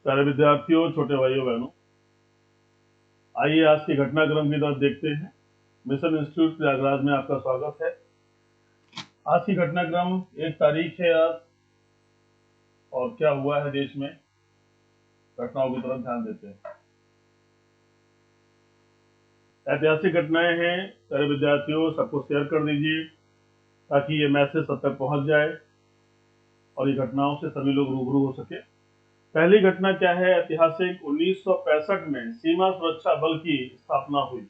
प्यारे विद्यार्थियों, छोटे भाइयों बहनों, आइए आज की घटनाक्रम की तरफ देखते हैं। मिशन इंस्टीट्यूट प्रयागराज में आपका स्वागत है। आज की घटनाक्रम 1 तारीख है आज, और क्या हुआ है देश में, घटनाओं की तरफ ध्यान देते हैं। ऐतिहासिक घटनाएं हैं प्यारे विद्यार्थियों, सबको शेयर कर दीजिए ताकि ये मैसेज सब तक पहुंच जाए और ये घटनाओं से सभी लोग रूबरू हो सके। पहली घटना क्या है? ऐतिहासिक 1965 में सीमा सुरक्षा बल की स्थापना हुई,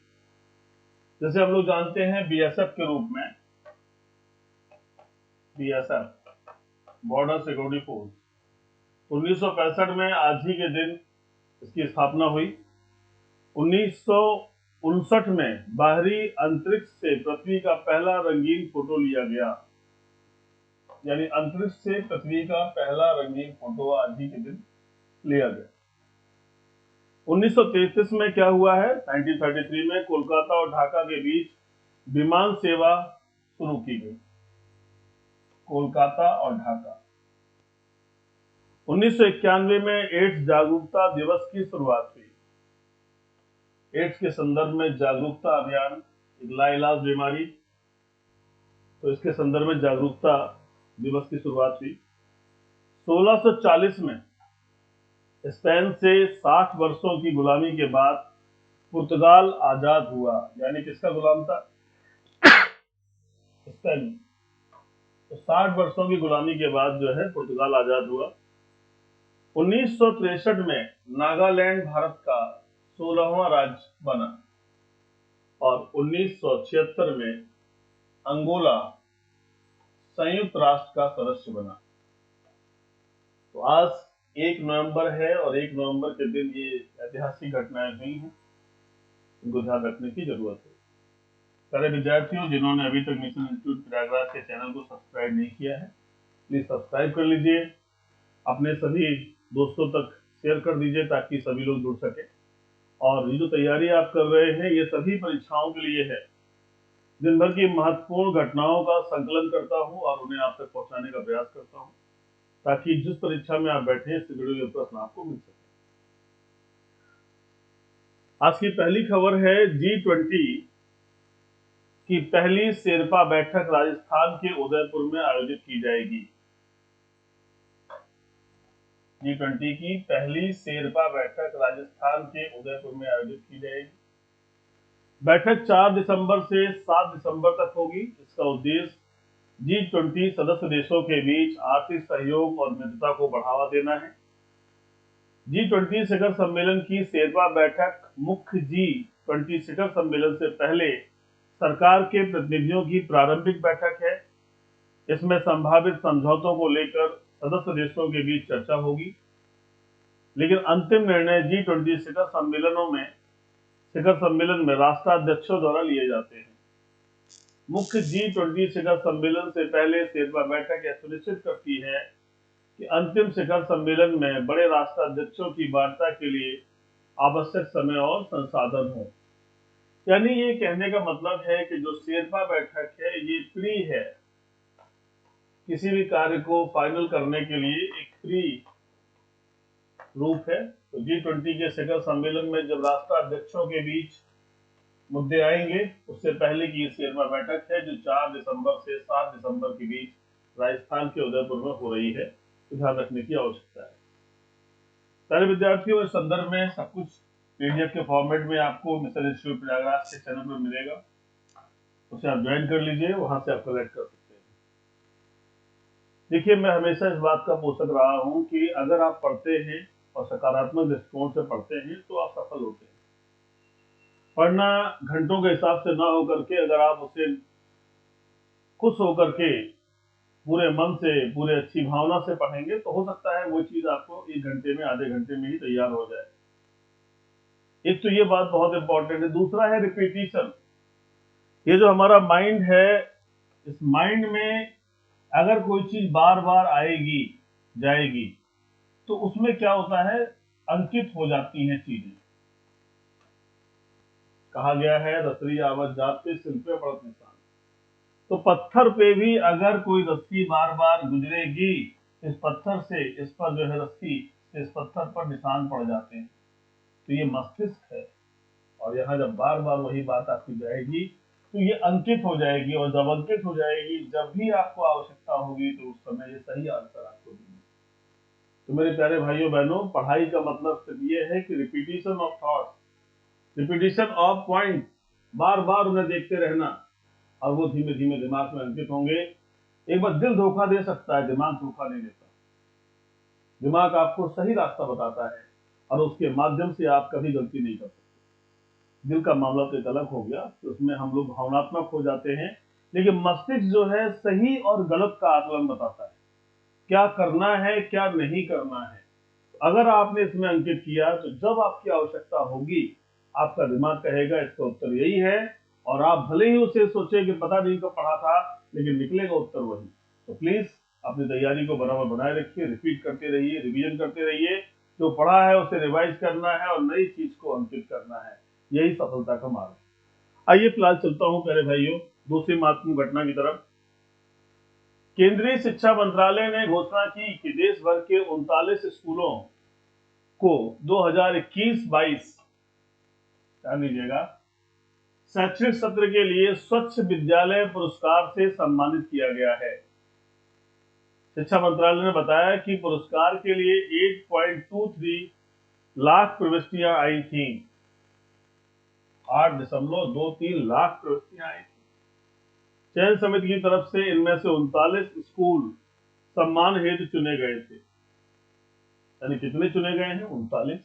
जैसे हम लोग जानते हैं बीएसएफ के रूप में। बीएसएफ, बॉर्डर सिक्योरिटी फोर्स, 1965 में आज ही के दिन इसकी स्थापना हुई। 1959 में बाहरी अंतरिक्ष से पृथ्वी का पहला रंगीन फोटो लिया गया, यानी अंतरिक्ष से पृथ्वी का पहला रंगीन फोटो आज ही के दिन लिया गया। 1933 में क्या हुआ है? 1933 में कोलकाता और ढाका के बीच विमान सेवा शुरू की गई। कोलकाता और ढाका। 1991 में एड्स जागरूकता दिवस की शुरुआत हुई। एड्स के संदर्भ में जागरूकता अभियान, एक लाइलाज बीमारी, तो इसके संदर्भ में जागरूकता दिवस की शुरुआत हुई। 1640 में स्पेन से 60 वर्षों की गुलामी के बाद पुर्तगाल आजाद हुआ। यानी किसका गुलाम था? स्पेन। तो 60 वर्षों की गुलामी के बाद जो है पुर्तगाल आजाद हुआ। 1963 में नागालैंड भारत का 16वां राज्य बना, और 1976 में अंगोला संयुक्त राष्ट्र का सदस्य बना। तो आज 1 नवंबर है, और 1 नवंबर के दिन ये ऐतिहासिक घटनाएं हुई हैं, इनको ध्यान रखने की जरूरत है। सारे विद्यार्थियों, जिन्होंने अभी तक मिशन इंस्टीट्यूट प्रयागराज के चैनल को सब्सक्राइब नहीं किया है, प्लीज सब्सक्राइब कर लीजिए, अपने सभी दोस्तों तक शेयर कर दीजिए ताकि सभी लोग जुड़ सके। और ये जो तैयारी आप कर रहे हैं, ये सभी परीक्षाओं के लिए है। दिन भर की महत्वपूर्ण घटनाओं का संकलन करता हूं और उन्हें आप तक पहुंचाने का प्रयास करता हूं, ताकि जिस परीक्षा में आप बैठे इससे जुड़े हुए प्रश्न आपको मिल सके। आज की पहली खबर है, G20 की पहली शेरपा बैठक राजस्थान के उदयपुर में आयोजित की जाएगी। G20 की पहली शेरपा बैठक राजस्थान के उदयपुर में आयोजित की जाएगी। बैठक 4 दिसंबर से 7 दिसंबर तक होगी। इसका उद्देश्य G20 सदस्य देशों के बीच आर्थिक सहयोग और मित्रता को बढ़ावा देना है। G20 शिखर सम्मेलन की शेरपा बैठक मुख्य G20 शिखर सम्मेलन से पहले सरकार के प्रतिनिधियों की प्रारंभिक बैठक है। इसमें संभावित समझौतों को लेकर सदस्य देशों के बीच चर्चा होगी, लेकिन अंतिम निर्णय G20 शिखर सम्मेलन में राष्ट्राध्यक्षों द्वारा लिए जाते हैं। मुख्य G20 शिखर सम्मेलन से पहले शेरपा बैठक यह सुनिश्चित करती है कि अंतिम शिखर सम्मेलन में बड़े राष्ट्राध्यक्षों की वार्ता के लिए आवश्यक समय और संसाधन हो। यानी ये कहने का मतलब है कि जो शेरपा बैठक है ये फ्री है, किसी भी कार्य को फाइनल करने के लिए एक फ्री रूप है। तो G20 के शिखर सम्मेलन में जब राष्ट्राध्यक्षों के बीच मुद्दे आएंगे, उससे पहले की शेरपा बैठक है जो 4 दिसंबर से 7 दिसंबर के बीच राजस्थान के उदयपुर में हो रही है, तो ध्यान रखने की आवश्यकता है। सारे विद्यार्थियों, इस संदर्भ में सब कुछ पीडीएफ के फॉर्मेट में आपको मिशन इंस्टीट्यूट प्रयागराज के चैनल पर मिलेगा, उसे आप ज्वाइन कर लीजिए, वहां से आप कलेक्ट कर सकते हैं। देखिए, मैं हमेशा इस बात का पोषक रहा हूं कि अगर आप पढ़ते हैं और सकारात्मक दृष्टिकोण से पढ़ते हैं तो आप सफल होते हैं। पढ़ना घंटों के हिसाब से ना होकर के, अगर आप उसे खुश होकर के पूरे मन से, पूरे अच्छी भावना से पढ़ेंगे तो हो सकता है वो चीज आपको 1 घंटे में, आधे घंटे में ही तैयार हो जाए। एक तो ये बात बहुत इंपॉर्टेंट है। दूसरा है रिपीटिशन। ये जो हमारा माइंड है, इस माइंड में अगर कोई चीज बार बार आएगी जाएगी तो उसमें क्या होता है, अंकित हो जाती हैं चीजें। कहा गया है, रसरी आवत जात पे सिल पे पड़त निशान। तो पत्थर पे भी अगर कोई रस्सी बार बार गुजरेगी, इस पत्थर से इस पर जो है रस्सी इस पत्थर पर निशान पड़ जाते हैं। तो ये मस्तिष्क है, और यहाँ जब बार बार वही बात आपकी जाएगी तो ये अंकित हो जाएगी, और जब अंकित हो जाएगी, जब भी आपको आवश्यकता होगी तो उस समय ये सही आंसर आपको देंगे। तो मेरे प्यारे भाइयों बहनों, पढ़ाई का मतलब सिर्फ ये है कि repetition of thoughts, repetition of point, बार बार उन्हें देखते रहना, और वो धीमे धीमे दिमाग में अंकित होंगे। एक बार दिल धोखा दे सकता है, दिमाग धोखा नहीं देता। दिमाग आपको सही रास्ता बताता है, और उसके माध्यम से आप कभी गलती नहीं कर सकते। दिल का मामला तो एक अलग हो गया, तो उसमें हम लोग भावनात्मक हो जाते हैं, लेकिन मस्तिष्क जो है सही और गलत का आकलन बताता है, क्या करना है क्या नहीं करना है। अगर आपने इसमें अंकित किया तो जब आपकी आवश्यकता होगी, आपका दिमाग कहेगा इसका उत्तर यही है, और आप भले ही उसे सोचे कि पता नहीं कब पढ़ा था, लेकिन निकलेगा उत्तर वही। तो प्लीज अपनी तैयारी को बराबर बनाए रखिए, रिपीट करते रहिए, रिवीजन करते रहिए, जो पढ़ा है उसे रिवाइज करना है और नई चीज को अंकित करना है, यही सफलता का मार्ग है। आइए फिलहाल चलता हूं प्यारे भाइयों दूसरी महत्वपूर्ण घटना की तरफ। केंद्रीय शिक्षा मंत्रालय ने घोषणा की कि देश भर के 39 स्कूलों को 2021-22 ध्यान दीजिएगा शैक्षणिक सत्र के लिए स्वच्छ विद्यालय पुरस्कार से सम्मानित किया गया है। शिक्षा मंत्रालय ने बताया कि पुरस्कार के लिए 8.23 लाख प्रविष्टियां आई थी। 8.23 लाख प्रविष्टियां आई थी। चयन समिति की तरफ से इनमें से 39 स्कूल सम्मान हेतु चुने गए थे। यानी कितने चुने गए हैं? 39।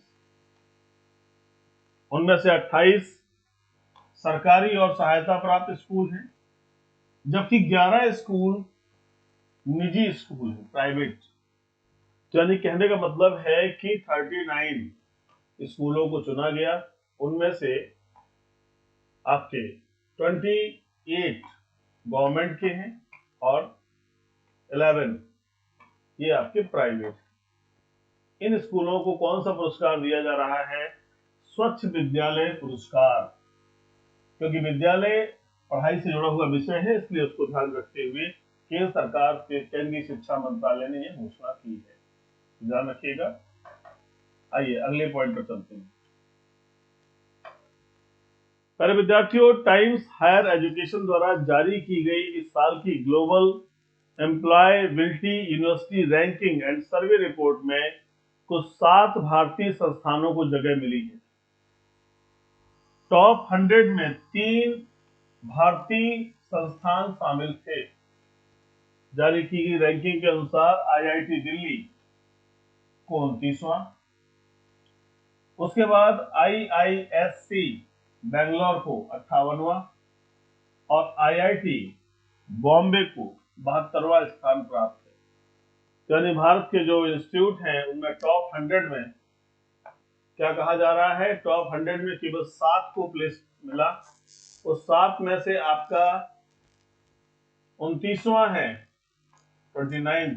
उनमें से 28 सरकारी और सहायता प्राप्त स्कूल हैं, जबकि 11 स्कूल निजी स्कूल हैं, प्राइवेट। तो यानी कहने का मतलब है कि 39 स्कूलों को चुना गया, उनमें से आपके 28 गवर्नमेंट के हैं और 11 ये आपके प्राइवेट। इन स्कूलों को कौन सा पुरस्कार दिया जा रहा है? स्वच्छ विद्यालय पुरस्कार, क्योंकि विद्यालय पढ़ाई से जुड़ा हुआ विषय है, इसलिए उसको ध्यान रखते हुए केंद्र सरकार के केंद्रीय शिक्षा मंत्रालय ने यह घोषणा की है, ध्यान रखिएगा। आइए अगले पॉइंट पर चलते हैं। प्यारे विद्यार्थियों, टाइम्स हायर एजुकेशन द्वारा जारी की गई इस साल की global employability university ranking and survey report में कुछ 7 भारतीय संस्थानों को जगह मिली है। टॉप 100 में 3 भारतीय संस्थान शामिल थे। जारी की गई रैंकिंग के अनुसार आईआईटी दिल्ली को 29वां, उसके बाद आईआईएससी बेंगलोर को 58वां और आईआईटी बॉम्बे को 72वां स्थान प्राप्त है। यानी भारत के जो इंस्टीट्यूट हैं उनमें टॉप 100 में क्या कहा जा रहा है? टॉप 100 में केवल 7 को प्लेस मिला। उस 7 में से आपका 29वां है, 29,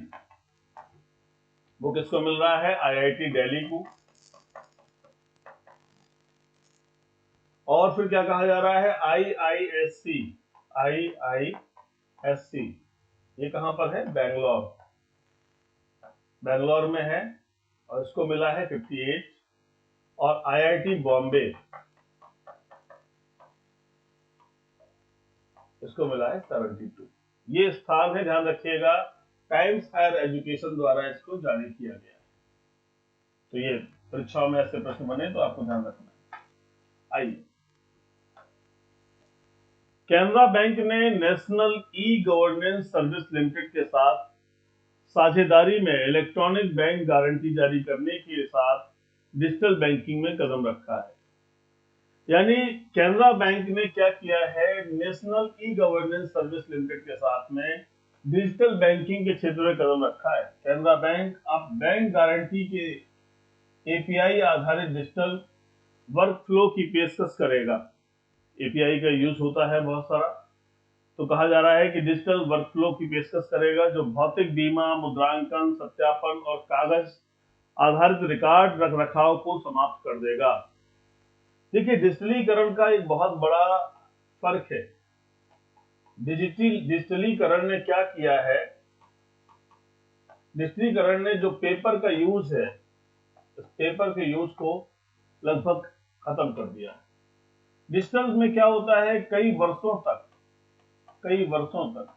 वो किसको मिल रहा है? आईआईटी दिल्ली को। और फिर क्या कहा जा रहा है? आईआईएससी, आईआईएससी ये कहां पर है? बेंगलोर, बेंगलोर में है, और इसको मिला है 58, और आईआईटी बॉम्बे इसको मिला है 72। ये स्थान है, ध्यान रखिएगा, टाइम्स हायर एजुकेशन द्वारा इसको जारी किया गया है। तो ये परीक्षाओं में ऐसे प्रश्न बने तो आपको ध्यान रखना है। आइए, कैनरा बैंक ने national e governance service limited के साथ साझेदारी में इलेक्ट्रॉनिक बैंक गारंटी जारी करने के साथ डिजिटल बैंकिंग में कदम रखा है। यानी कैनरा बैंक ने क्या किया है? National e governance service limited के साथ में डिजिटल बैंकिंग के क्षेत्र में कदम रखा है। कैनरा बैंक अब बैंक गारंटी के एपीआई आधारित डिजिटल वर्क फ्लो की पेशकश करेगा। एपीआई का यूज होता है बहुत सारा, तो कहा जा रहा है कि डिजिटल वर्क फ्लो की पेशकश करेगा जो भौतिक बीमा, मुद्रांकन, सत्यापन और कागज आधारित रिकॉर्ड रख रखाव को समाप्त कर देगा। देखिए, डिजिटलीकरण का एक बहुत बड़ा फर्क है। डिजिटलीकरण ने क्या किया है? डिजिटलीकरण ने जो पेपर का यूज है इस पेपर के यूज को लगभग खत्म कर दिया है। डिजिटल में क्या होता है, कई वर्षों तक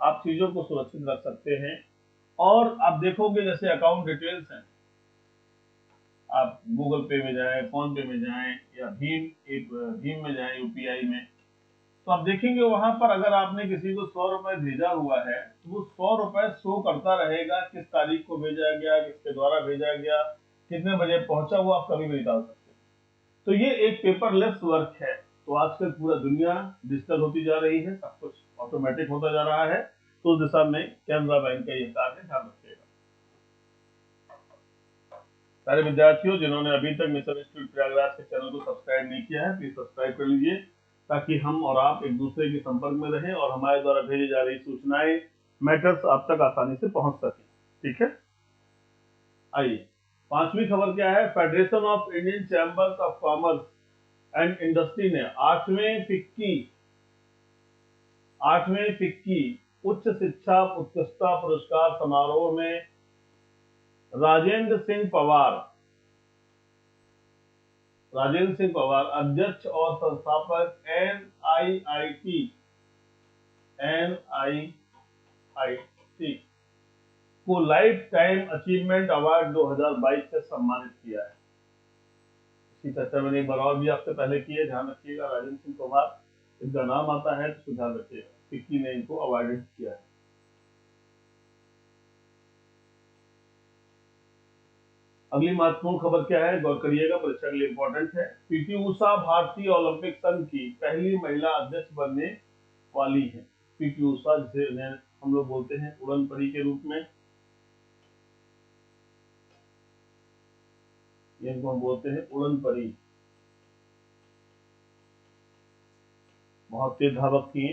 आप चीजों को सुरक्षित रख सकते हैं। और आप देखोगे जैसे अकाउंट डिटेल्स हैं, आप गूगल पे में जाएं, फोन पे में जाएं या भीम में जाएं, यूपीआई में, तो आप देखेंगे वहां पर अगर आपने किसी को 100 रुपए भेजा हुआ है तो वो 100 रुपए शो करता रहेगा, किस तारीख को भेजा गया, किसके द्वारा भेजा गया, कितने बजे पहुंचा, वो आप कभी भी निकाल सकते हैं। तो ये एक पेपरलेस वर्क है। तो आजकल पूरा दुनिया डिजिटल होती जा रही है, सब कुछ ऑटोमेटिक होता जा रहा है। तो उस दिशा में कैनरा बैंक का ये कार्य ध्यान रखिएगा। सारे विद्यार्थियों जिन्होंने अभी तक मिशन इंस्टीट्यूट प्रयागराज के चैनल को सब्सक्राइब नहीं किया है, प्लीज सब्सक्राइब कर लीजिए, ताकि हम और आप एक दूसरे के संपर्क में रहें और हमारे द्वारा भेजी जा रही सूचनाएं, मैटर्स आप तक आसानी से पहुंच सके। ठीक है, आइए पांचवी खबर क्या है। Federation of Indian chambers of commerce and industry ने आठवें फिक्की उच्च शिक्षा उत्कृष्टता पुरस्कार समारोह में राजेंद्र सिंह पवार अध्यक्ष और संस्थापक एनआईआईटी को लाइफ टाइम अचीवमेंट अवार्ड 2022 से सम्मानित किया है। इसकी चर्चा मैंने एक बार और भी आपसे पहले की है, ध्यान रखिएगा। राजेंद्र सिंह पवार इनका नाम आता है तो ध्यान रखिएगा, फिक्की ने इनको अवार्डेड किया है। अगली महत्वपूर्ण खबर क्या है, गौर करिएगा, परीक्षा के लिए इंपॉर्टेंट है। पीटी उषा भारतीय ओलंपिक संघ की पहली महिला अध्यक्ष बनने वाली है। पीटी उषा, जिसे हम लोग बोलते हैं उड़न परी के रूप में, इनको हम बोलते हैं उड़न परी, बहुत तेज धावक थी।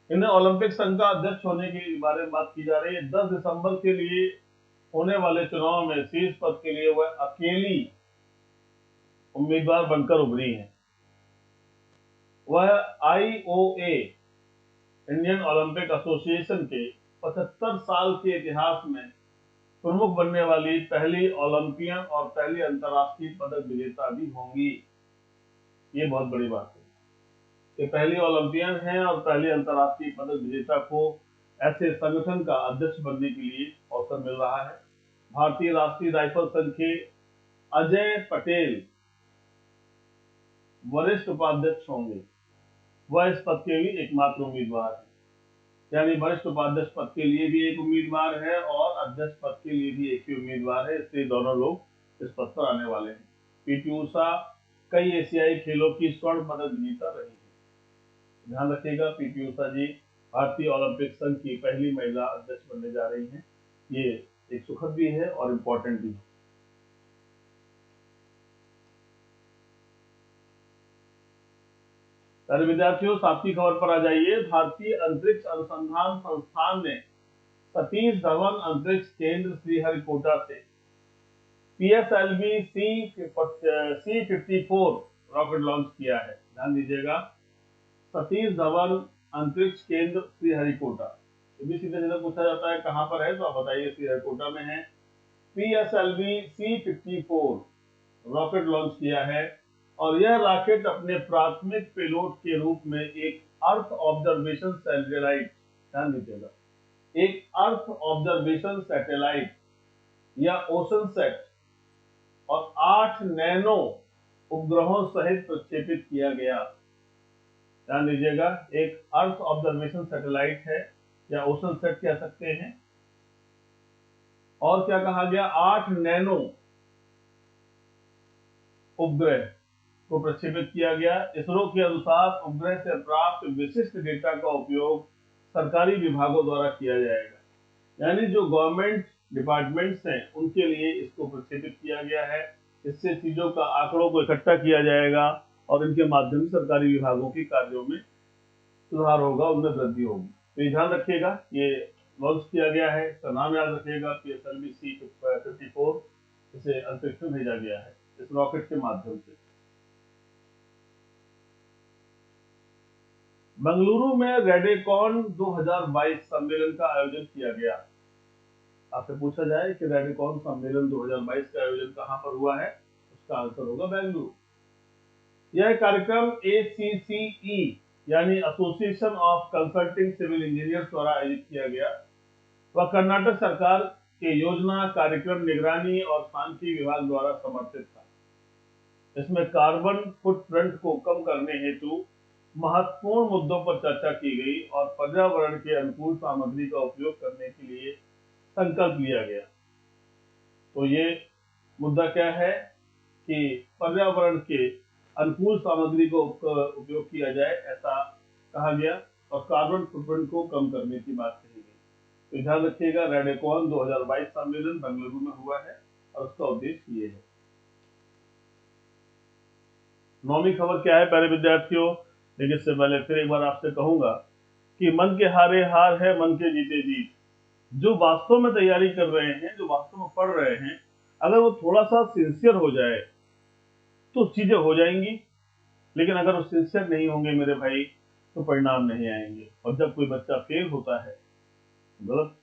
इन्हें ओलंपिक संघ का अध्यक्ष होने के बारे में बात की जा रही है। 10 दिसंबर के लिए होने वाले चुनाव में शीर्ष पद के लिए वह अकेली उम्मीदवार बनकर उभरी हैं। वह आईओए इंडियन ओलंपिक एसोसिएशन के 75 साल के इतिहास में प्रमुख बनने वाली पहली ओलंपियन और पहली अंतर्राष्ट्रीय पदक विजेता भी होंगी। ये बहुत बड़ी बात है कि पहली ओलंपियन है और पहली अंतर्राष्ट्रीय पदक विजेता को ऐसे संगठन का अध्यक्ष बनने के लिए अवसर मिल रहा है। भारतीय राष्ट्रीय राइफल संघ के अजय पटेल वरिष्ठ उपाध्यक्ष होंगे। वह इस पद के भी एकमात्र उम्मीदवार है, यानी वरिष्ठ उपाध्यक्ष पद के लिए भी एक उम्मीदवार है और अध्यक्ष पद के लिए भी एक ही उम्मीदवार है, इसलिए दोनों लोग इस पद पर आने वाले हैं। पीटी उषा कई एशियाई खेलों की स्वर्ण पदक विजेता रही है। ध्यान रखिएगा, पीटी उषा जी भारतीय ओलंपिक संघ की पहली महिला अध्यक्ष बनने जा रही हैं। ये एक सुखद भी है और इम्पोर्टेंट भी है। सारे विद्यार्थियों, सातवीं खबर पर आ जाइए। भारतीय अंतरिक्ष अनुसंधान संस्थान ने सतीश धवन अंतरिक्ष केंद्र श्रीहरिकोटा से PSLV C54 रॉकेट लॉन्च किया है। ध्यान दीजिएगा, सतीश धवन अंतरिक्ष केंद्र श्रीहरिकोटा, ये भी सीधे सीधे पूछा जाता है कहां पर है, तो आप बताइए। श्रीहरिकोटा में है। PSLV C54 रॉकेट लॉन्च किया है और यह रॉकेट अपने प्राथमिक पेलोड के रूप में एक अर्थ ऑब्जर्वेशन सैटेलाइट, ध्यान दीजिएगा, एक अर्थ ऑब्जर्वेशन सैटेलाइट या ओशन सेट और 8 नैनो उपग्रहों सहित प्रक्षेपित किया गया। ध्यान दीजिएगा, एक अर्थ ऑब्जर्वेशन सैटेलाइट है या ओशन सेट कह सकते हैं, और क्या कहा गया, 8 नैनो उपग्रह को प्रक्षेपित किया गया। इसरो के अनुसार उपग्रह से प्राप्त विशिष्ट डेटा का उपयोग सरकारी विभागों द्वारा किया जाएगा, यानी जो गवर्नमेंट डिपार्टमेंट्स हैं उनके लिए इसको प्रक्षेपित किया गया है। इससे चीजों का आंकड़ों को इकट्ठा किया जाएगा और इनके माध्यम से सरकारी विभागों के कार्यों में सुधार होगा, उनमें वृद्धि होगी। तो ये ध्यान रखिएगा, ये लॉन्च किया गया है, इसका नाम याद रखिएगा, PSLV C54, इसे अंतरिक्ष में भेजा गया है इस रॉकेट के माध्यम से। बेंगलुरु में रेडेकॉन 2022 सम्मेलन का आयोजन किया गया। आपसे पूछा जाए कि रेडिकॉन सम्मेलन 2022 का आयोजन कहाँ पर हुआ है, उसका आंसर होगा बेंगलुरु। यह कार्यक्रम ACCE यानी association of consulting civil engineers द्वारा आयोजित किया गया। वह कर्नाटक सरकार के योजना, कार्यक्रम निगरानी और सांख्यिकी विभाग द्वारा समर्थित था। इसमें कार्बन फुटप्रिंट को कम करने हेतु महत्वपूर्ण मुद्दों पर चर्चा की गई और पर्यावरण के अनुकूल सामग्री का उपयोग करने के लिए संकल्प लिया गया। तो ये मुद्दा क्या है कि पर्यावरण के अनुकूल सामग्री को उपयोग किया जाए, ऐसा कहा गया, और कार्बन फुटप्रिंट को कम करने की बात कही गई। तो ध्यान रखिएगा, रेडिकॉन 2022 सम्मेलन बेंगलुरु में हुआ है और उसका उद्देश्य ये है। 9वीं खबर क्या है प्यारे विद्यार्थियों, लेकिन इससे पहले फिर एक बार आपसे कहूंगा कि मन के हारे हार है, मन के जीते जीत। जो वास्तव में तैयारी कर रहे हैं, जो वास्तव में पढ़ रहे हैं, अगर वो थोड़ा सा सिंसियर हो जाए तो चीजें हो जाएंगी, लेकिन अगर वो सिंसियर नहीं होंगे मेरे भाई तो परिणाम नहीं आएंगे। और जब कोई बच्चा फेल होता है, गलत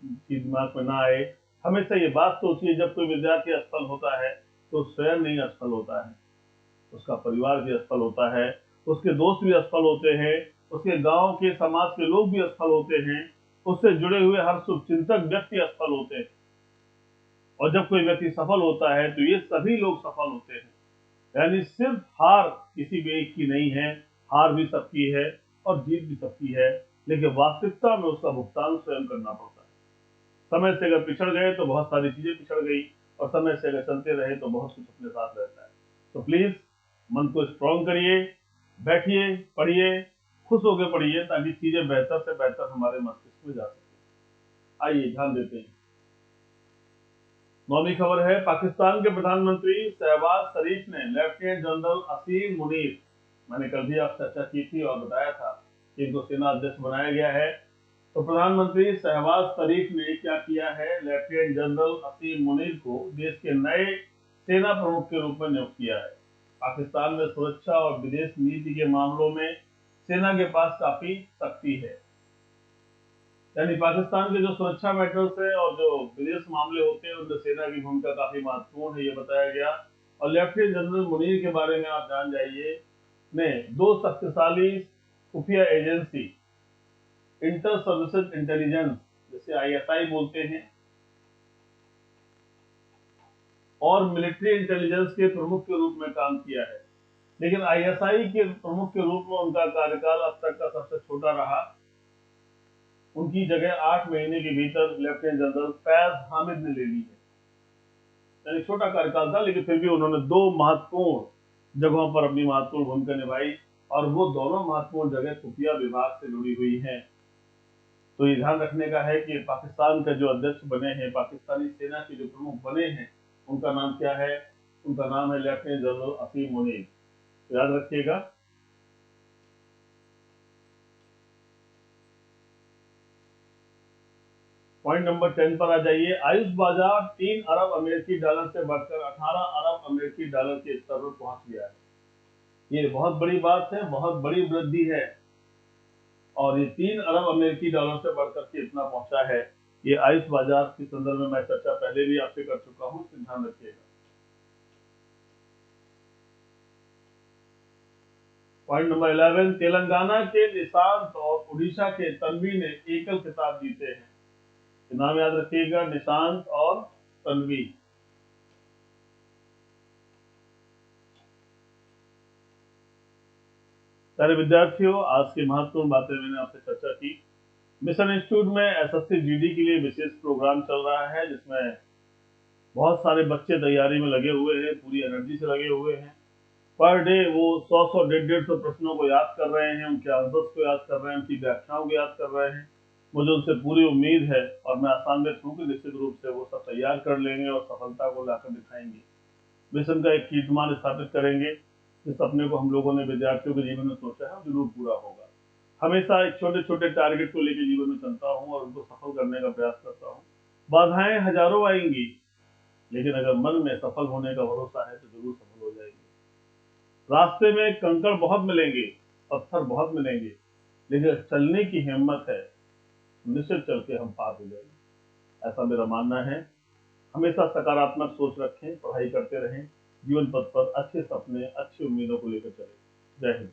चीज दिमाग में ना आए, हमेशा ये बात सोचिए, जब कोई विद्यार्थी असफल होता है तो स्वयं नहीं असफल होता है, उसका परिवार भी असफल होता है, उसके दोस्त भी असफल होते हैं, उसके गांव के समाज के लोग भी असफल होते हैं, उससे जुड़े हुए हर शुभचिंतक व्यक्ति असफल होते हैं। और जब कोई व्यक्ति सफल होता है तो ये सभी लोग सफल होते हैं। यानी सिर्फ हार किसी भी एक की नहीं है, हार भी सबकी है और जीत भी सबकी है, लेकिन वास्तविकता में उसका भुगतान स्वयं करना पड़ता है। समय से अगर पिछड़ गए तो बहुत सारी चीजें पिछड़ गई, और समय से अगर चलते रहे तो बहुत कुछ अपने साथ रहता है। तो प्लीज मन को स्ट्रॉन्ग करिए, बैठिए, पढ़िए, खुश होकर पढ़िए, ताकि चीजें बेहतर से बेहतर हमारे मस्तिष्क में जा सके। आइए ध्यान देते हैं। 9वीं खबर है, पाकिस्तान के प्रधानमंत्री शहबाज शरीफ ने लेफ्टिनेंट जनरल असीम मुनीर, मैंने कल भी आपसे चर्चा की थी और बताया था कि इनको सेना अध्यक्ष बनाया गया है। तो प्रधानमंत्री शहबाज शरीफ ने क्या किया है, लेफ्टिनेंट जनरल असीम मुनीर को देश के नए सेना प्रमुख के रूप में नियुक्त किया है। पाकिस्तान में सुरक्षा और विदेश नीति के मामलों में सेना के पास काफी शक्ति है। यानी पाकिस्तान के जो सुरक्षा मैटर्स है और जो विदेश मामले होते हैं उनमें सेना की भूमिका काफी महत्वपूर्ण है, ये बताया गया। और लेफ्टिनेंट जनरल मुनीर के बारे में आप जान जाइए, ने 2 शक्तिशाली खुफिया एजेंसी, इंटर सर्विसेज इंटेलिजेंस जिसे ISI बोलते हैं, और मिलिट्री इंटेलिजेंस के प्रमुख के रूप में काम किया है। लेकिन ISI के प्रमुख के रूप में उनका कार्यकाल अब तक का सबसे छोटा रहा। उनकी जगह 8 महीने के भीतर लेफ्टिनेंट जनरल फैज हामिद ने ले ली है। यानी छोटा कार्यकाल था, लेकिन फिर भी उन्होंने 2 महत्वपूर्ण जगहों पर अपनी महत्वपूर्ण भूमिका निभाई, और वो दोनों महत्वपूर्ण जगह खुफिया विभाग से जुड़ी हुई हैं। तो ये ध्यान रखने का है कि पाकिस्तान का जो अध्यक्ष बने हैं, पाकिस्तानी सेना के जो प्रमुख बने हैं, उनका नाम क्या है, उनका नाम है लेफ्टिनेंट जनरल असीम मुनीर। तो याद रखिएगा। पॉइंट नंबर 10 पर आ जाइए। आयुष बाजार 3 अरब अमेरिकी डॉलर से बढ़कर 18 अरब अमेरिकी डॉलर के स्तर पर पहुंच गया है। ये बहुत बड़ी बात है, बहुत बड़ी वृद्धि है, और ये 3 अरब अमेरिकी डॉलर से बढ़कर के इतना पहुंचा है। ये आयुष बाजार के संदर्भ में मैं चर्चा पहले भी आपसे कर चुका हूं, इसे ध्यान रखिएगा। पॉइंट नंबर 11, तेलंगाना के निशांत और उड़ीसा के तन्वी ने एकल खिताब जीते हैं। नाम याद रखिएगा, निशांत और तन्वी। सारे विद्यार्थियों, आज की महत्वपूर्ण बातें मैंने आपसे चर्चा की। मिशन इंस्टीट्यूट में SSC GD के लिए विशेष प्रोग्राम चल रहा है, जिसमें बहुत सारे बच्चे तैयारी में लगे हुए हैं, पूरी एनर्जी से लगे हुए हैं। पर डे वो 100 150 प्रश्नों को याद कर रहे हैं, उनके आंसर्स को याद कर रहे हैं, उनकी व्याख्याओं को याद कर रहे हैं। मुझे उनसे पूरी उम्मीद है और मैं आशान्वित हूँ कि निश्चित रूप से वो सब तैयार कर लेंगे और सफलता को लाकर दिखाएंगे। मिशन का एक कीर्तिमान स्थापित करेंगे। जिस सपने को हम लोगों ने विद्यार्थियों के जीवन में सोचा है, जरूर पूरा होगा। हमेशा एक छोटे छोटे टारगेट को लेकर जीवन में चलता हूँ और उनको सफल करने का प्रयास करता हूँ। बाधाएं हजारों आएंगी, लेकिन अगर मन में सफल होने का भरोसा है तो जरूर सफल हो जाएंगे। रास्ते में कंकड़ बहुत मिलेंगे, पत्थर बहुत मिलेंगे, लेकिन चलने की हिम्मत है, निश्चित चल के हम पार हो जाएंगे। ऐसा मेरा मानना है। हमेशा सकारात्मक सोच रखें, पढ़ाई करते रहें, जीवन पथ पर अच्छे सपने, अच्छी उम्मीदों को लेकर चलें। जय हिंद।